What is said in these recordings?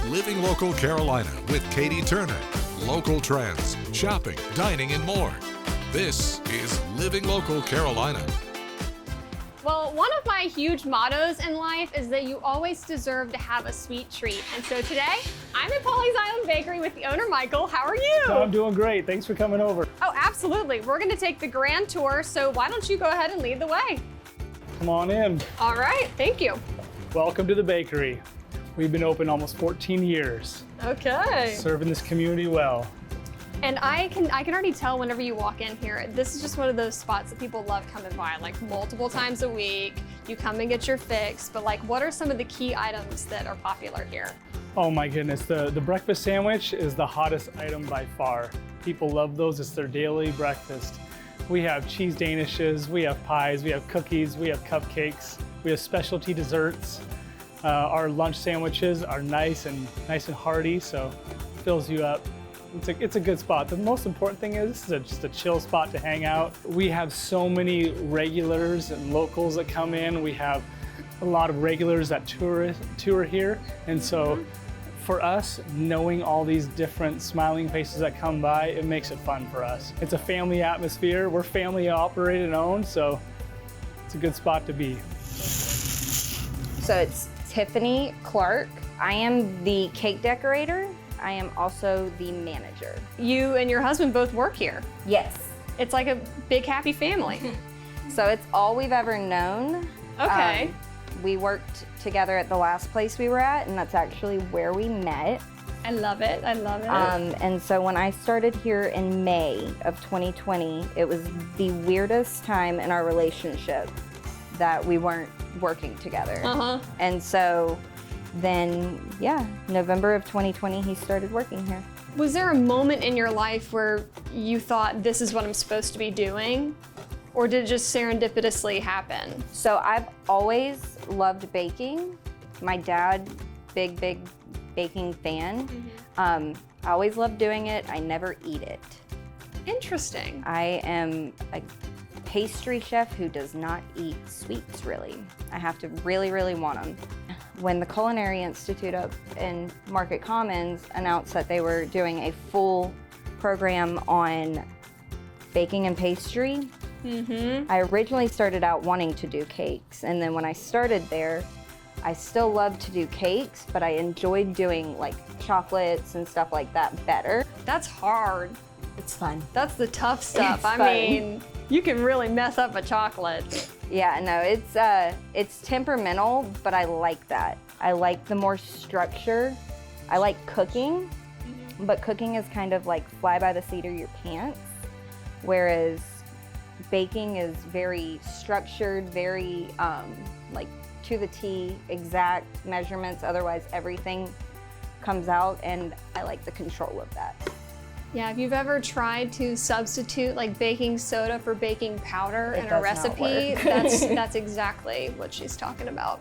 Living Local Carolina with Katie Turner. Local trends, shopping, dining, and more. This is Living Local Carolina. Well, one of my huge mottos in life is that you always deserve to have a sweet treat. And so today, I'm at Pawleys Island Bakery with the owner, Michael. How are you? I'm doing great. Thanks for coming over. Oh, absolutely. We're going to take the grand tour, so why don't you go ahead and lead the way? Come on in. All right, thank you. Welcome to the bakery. We've been open almost 14 years, Okay. serving this community well. And I can already tell whenever you walk in here, this is just one of those spots that people love coming by, like multiple times a week. You come and get your fix, but like, what are some of the key items that are popular here? Oh my goodness, the breakfast sandwich is the hottest item by far. People love those, it's their daily breakfast. We have cheese danishes, we have pies, we have cookies, we have cupcakes, we have specialty desserts. Our lunch sandwiches are nice and hearty, so it fills you up. It's a good spot. The most important thing is this is just a chill spot to hang out. We have so many regulars and locals that come in. We have a lot of regulars that tour here. And so for us, knowing all these different smiling faces that come by, it makes it fun for us. It's a family atmosphere. We're family operated and owned, so it's a good spot to be. So it's Tiffany Clark. I am the cake decorator. I am also the manager. You and your husband both work here. Yes. It's like a big happy family. So it's all we've ever known. Okay. We worked together at the last place we were at, and that's actually where we met. I love it. I love it. And so when I started here in May of 2020, it was the weirdest time in our relationship that we weren't working together. And so then, yeah, November of 2020, he started working here. Was there a moment in your life where you thought, this is what I'm supposed to be doing? Or did it just serendipitously happen? So I've always loved baking. My dad, big baking fan. I always loved doing it. I never eat it. Interesting. I am a pastry chef who does not eat sweets, really. I have to really, really want them. When the Culinary Institute up in Market Commons announced that they were doing a full program on baking and pastry, I originally started out wanting to do cakes, and then when I started there, I still loved to do cakes, but I enjoyed doing like chocolates and stuff like that better. That's hard. It's fun. That's the tough stuff. It's I fun. mean, you can really mess up a chocolate. Yeah, no, it's temperamental, but I like that. I like the more structure. I like cooking, but cooking is kind of like fly by the seat of your pants, whereas baking is very structured, very like to the T, exact measurements, otherwise everything comes out, and I like the control of that. Yeah, if you've ever tried to substitute like baking soda for baking powder It in a does not recipe, work. that's exactly what she's talking about.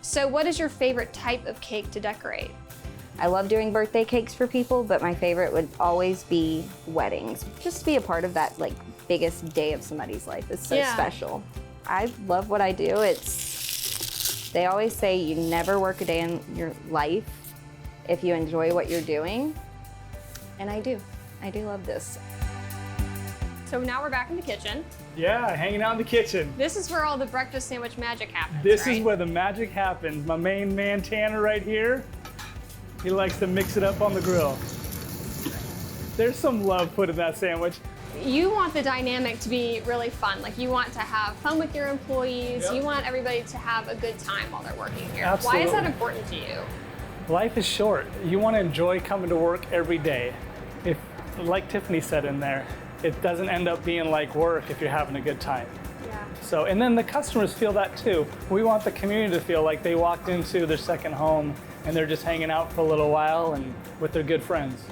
So what is your favorite type of cake to decorate? I love doing birthday cakes for people, but my favorite would always be weddings. Just to be a part of that like biggest day of somebody's life is so special. I love what I do. They always say you never work a day in your life if you enjoy what you're doing. And I do. I do love this. So now we're back in the kitchen. Yeah, hanging out in the kitchen. This is where all the breakfast sandwich magic happens, This right? is where the magic happens. My main man, Tanner, right here, he likes to mix it up on the grill. There's some love put in that sandwich. You want the dynamic to be really fun. Like, you want to have fun with your employees. Yep. You want everybody to have a good time while they're working here. Absolutely. Why is that important to you? Life is short. You want to enjoy coming to work every day. If, like Tiffany said in there, it doesn't end up being like work if you're having a good time. Yeah. So, and then the customers feel that too. We want the community to feel like they walked into their second home and they're just hanging out for a little while and with their good friends.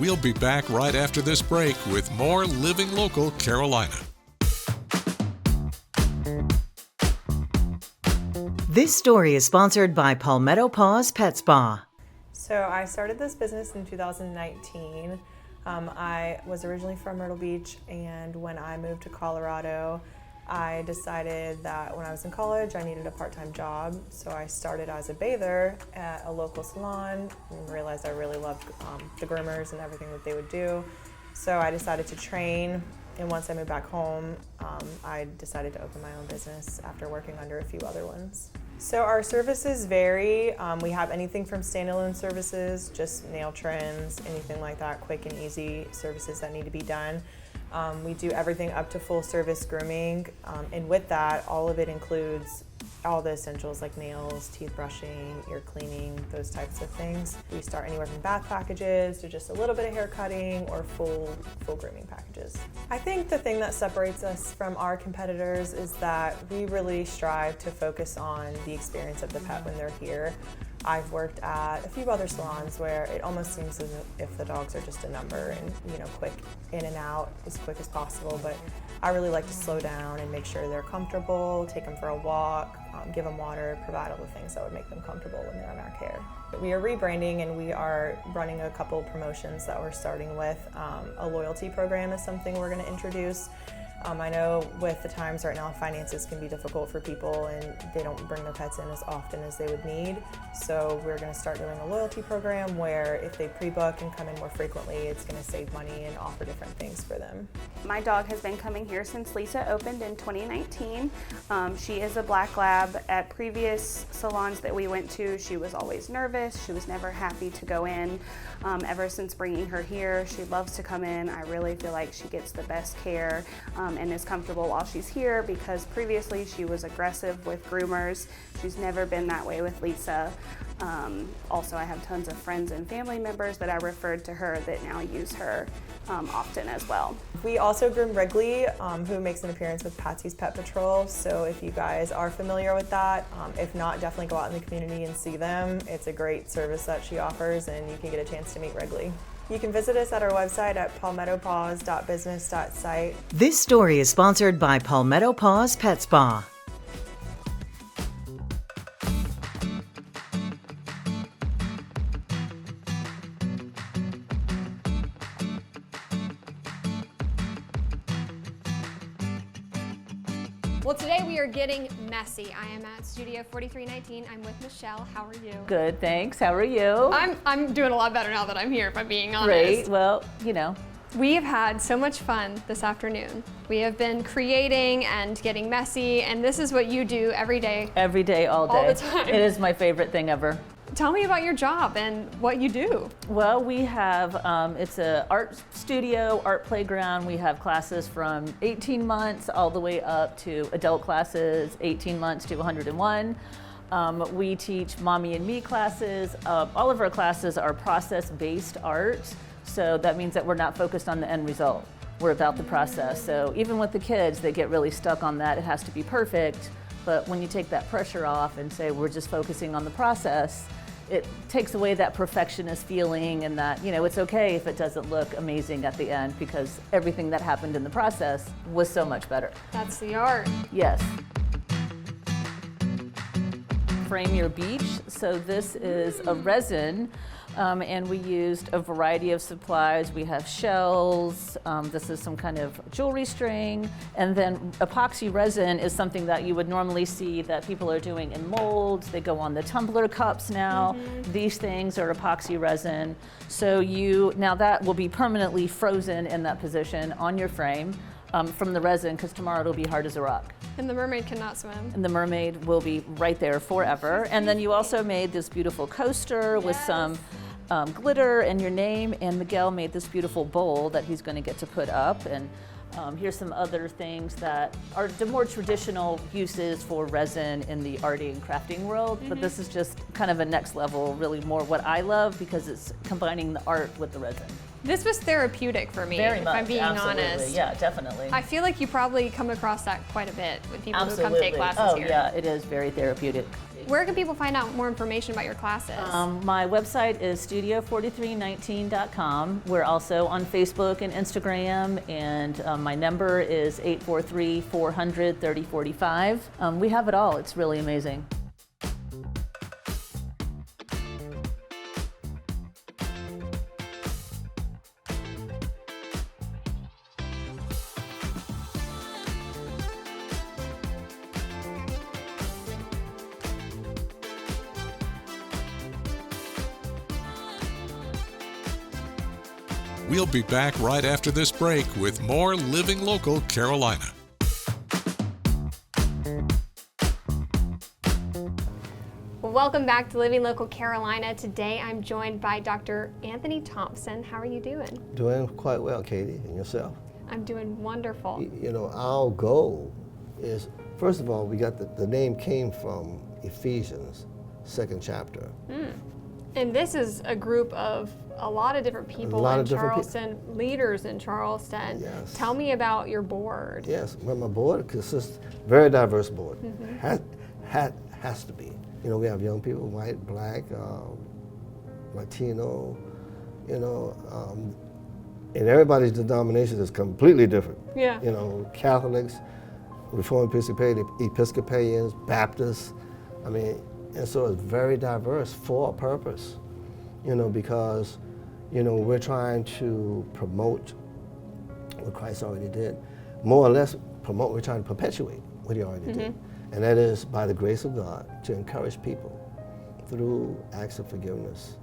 We'll be back right after this break with more Living Local Carolina. This story is sponsored by Palmetto Paws Pet Spa. So I started this business in 2019. I was originally from Myrtle Beach, and when I moved to Colorado, I decided that when I was in college I needed a part-time job. So I started as a bather at a local salon and realized I really loved the groomers and everything that they would do. So I decided to train, and once I moved back home, I decided to open my own business after working under a few other ones. So our services vary. We have anything from standalone services, just nail trims, anything like that, quick and easy services that need to be done. We do everything up to full service grooming, and with that, all of it includes all the essentials like nails, teeth brushing, ear cleaning, those types of things. We start anywhere from bath packages to just a little bit of hair cutting or full grooming packages. I think the thing that separates us from our competitors is that we really strive to focus on the experience of the pet when they're here. I've worked at a few other salons where it almost seems as if the dogs are just a number and, quick in and out as quick as possible, but I really like to slow down and make sure they're comfortable, take them for a walk, give them water, provide all the things that would make them comfortable when they're in our care. We are rebranding, and we are running a couple promotions that we're starting with. A loyalty program is something we're going to introduce. I know with the times right now, finances can be difficult for people and they don't bring their pets in as often as they would need. So we're going to start doing a loyalty program where if they pre-book and come in more frequently, it's going to save money and offer different things for them. My dog has been coming here since Lisa opened in 2019. She is a black lab. At previous salons that we went to, she was always nervous. She was never happy to go in. Ever since bringing her here, she loves to come in. I really feel like she gets the best care and is comfortable while she's here, because previously she was aggressive with groomers. She's never been that way with Lisa. Also, I have tons of friends and family members that I referred to her that now use her often as well. We also groom Wrigley, who makes an appearance with Patsy's Pet Patrol. So if you guys are familiar with that, if not, definitely go out in the community and see them. It's a great service that she offers, and you can get a chance to meet Wrigley. You can visit us at our website at palmettopaws.business.site. This story is sponsored by Palmetto Paws Pet Spa. Well, today we are getting messy. I am at Studio 4319. I'm with Michelle. How are you? Good, thanks. How are you? I'm doing a lot better now that I'm here, if I'm being honest. Great. Well, We have had so much fun this afternoon. We have been creating and getting messy, and this is what you do every day. Every day, all day. All the time. It is my favorite thing ever. Tell me about your job and what you do. Well, we have, it's an art studio, art playground. We have classes from 18 months all the way up to adult classes, 18 months to 101. We teach mommy and me classes. All of our classes are process-based art. So that means that we're not focused on the end result. We're about the process. So even with the kids, they get really stuck on that. It has to be perfect. But when you take that pressure off and say we're just focusing on the process, it takes away that perfectionist feeling, and that, it's okay if it doesn't look amazing at the end, because everything that happened in the process was so much better. That's the art. Yes. Frame Your Beach. So this is a resin, and we used a variety of supplies. We have shells, this is some kind of jewelry string, and then epoxy resin is something that you would normally see that people are doing in molds. They go on the tumbler cups now. These things are epoxy resin. So now that will be permanently frozen in that position on your frame from the resin, because tomorrow it'll be hard as a rock. And the mermaid cannot swim. And the mermaid will be right there forever. And then you also made this beautiful coaster with some glitter and your name, and Miguel made this beautiful bowl that he's going to get to put up. And here's some other things that are the more traditional uses for resin in the arty and crafting world, but this is just kind of a next level, really more what I love, because it's combining the art with the resin. This was therapeutic for me, Very if much, I'm being absolutely. honest. Yeah, definitely. I feel like you probably come across that quite a bit with people Absolutely. who come take classes Oh here. yeah, it is very therapeutic. Where can people find out more information about your classes? My website is studio4319.com. We're also on Facebook and Instagram, and my number is 843-400-3045. We have it all. It's really amazing. We'll be back right after this break with more Living Local Carolina. Welcome back to Living Local Carolina. Today I'm joined by Dr. Anthony Thompson. How are you doing? Doing quite well, Katie, and yourself? I'm doing wonderful. You know, our goal is, first of all, we got the name came from Ephesians, 2nd chapter. And this is a group of a lot of different people in Charleston, leaders in Charleston. Yes. Tell me about your board. Yes, well, my board consists, very diverse board. Has to be. You know, we have young people, white, black, Latino, you know, and everybody's denomination is completely different. Yeah. You know, Catholics, Reformed Episcopalians, Baptists, I mean, and so it's very diverse for a purpose, you know, because, you know, we're trying to promote what Christ already did. More or less promote, we're trying to perpetuate what he already did. And that is by the grace of God to encourage people through acts of forgiveness,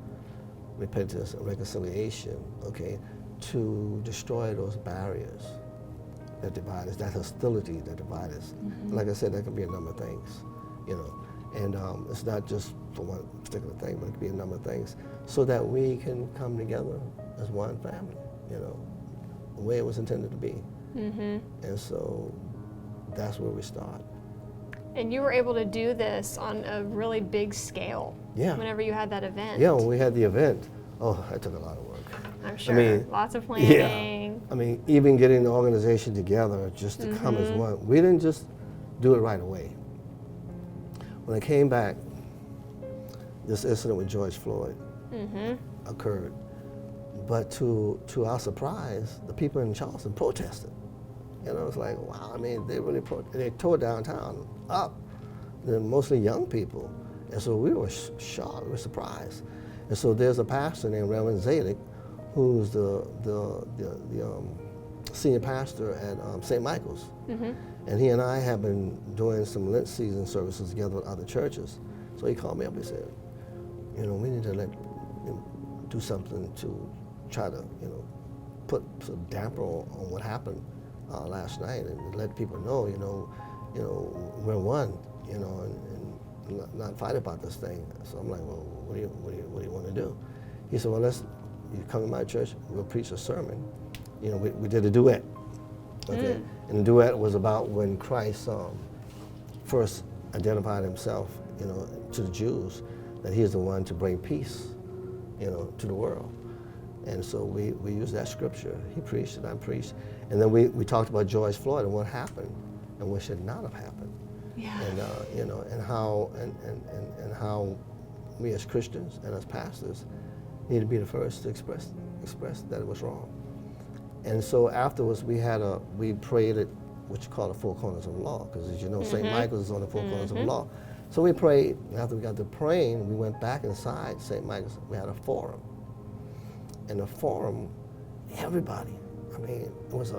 repentance, and reconciliation, okay, to destroy those barriers that divide us, that hostility that divide us. Like I said, that can be a number of things, you know. And it's not just for one particular thing, but it could be a number of things, so that we can come together as one family, you know, the way it was intended to be. And so that's where we start. And you were able to do this on a really big scale. Yeah. Whenever you had that event. Yeah, when we had the event, oh, that took a lot of work. I'm sure. I mean, lots of planning. Yeah. I mean, even getting the organization together just to come as one. We didn't just do it right away. When I came back, this incident with George Floyd occurred. But to our surprise, the people in Charleston protested. You know, it's like, wow, I mean, they tore downtown up. They're mostly young people. And so we were shocked, we were surprised. And so there's a pastor named Reverend Zadek, who's the senior pastor at St. Michael's. And he and I have been doing some Lent season services together with other churches. So he called me up and said, you know, we need to do something to try to, you know, put some damper on what happened last night and let people know, you know, we're one, you know, and not fight about this thing. So I'm like, well, what do you want to do? He said, well, you come to my church, we'll preach a sermon. You know, we did a duet, okay? And the duet was about when Christ first identified himself, you know, to the Jews, that he is the one to bring peace, you know, to the world. And so we used that scripture. He preached and I preached. And then we talked about George Floyd and what happened and what should not have happened. Yeah. And you know, and how we as Christians and as pastors need to be the first to express that it was wrong. And so afterwards we prayed at what you call the Four Corners of Law, because as you know, St. Michael's is on the Four Corners of Law. So we prayed, and after we got to praying, we went back inside St. Michael's, we had a forum. And the forum, everybody, I mean, it was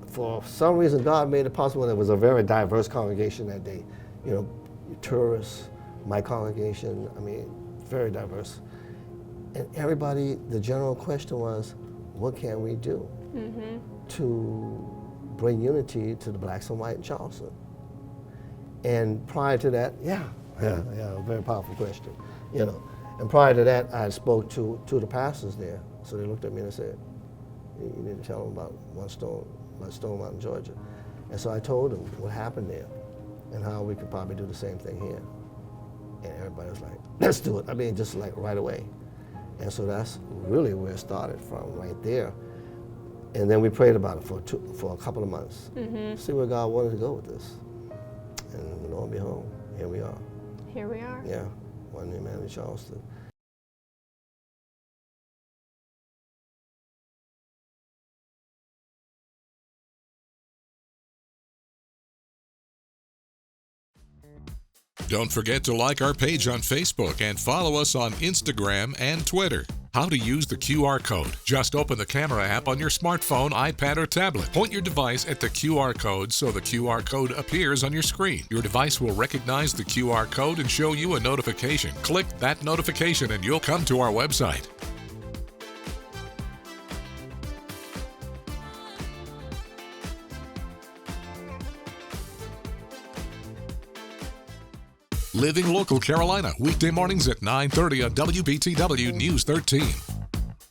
for some reason God made it possible. It was a very diverse congregation that day. You know, tourists, my congregation, I mean, very diverse. And everybody, the general question was, what can we do to bring unity to the blacks and white in Charleston? And prior to that, yeah, a very powerful question, you know. And prior to that, I spoke to the pastors there. So they looked at me and said, you need to tell them about Stone Mountain, Georgia. And so I told them what happened there and how we could probably do the same thing here. And everybody was like, let's do it. I mean, just like right away. And so that's really where it started from, right there. And then we prayed about it for a couple of months, see where God wanted to go with this. And lo and behold, here we are. Here we are. Yeah, one named Manny Charleston. Don't forget to like our page on Facebook and follow us on Instagram and Twitter. How to use the QR code. Just open the camera app on your smartphone, iPad, or tablet. Point your device at the QR code so the QR code appears on your screen. Your device will recognize the QR code and show you a notification. Click that notification and you'll come to our website. Living Local Carolina, weekday mornings at 9:30 on WBTW News 13.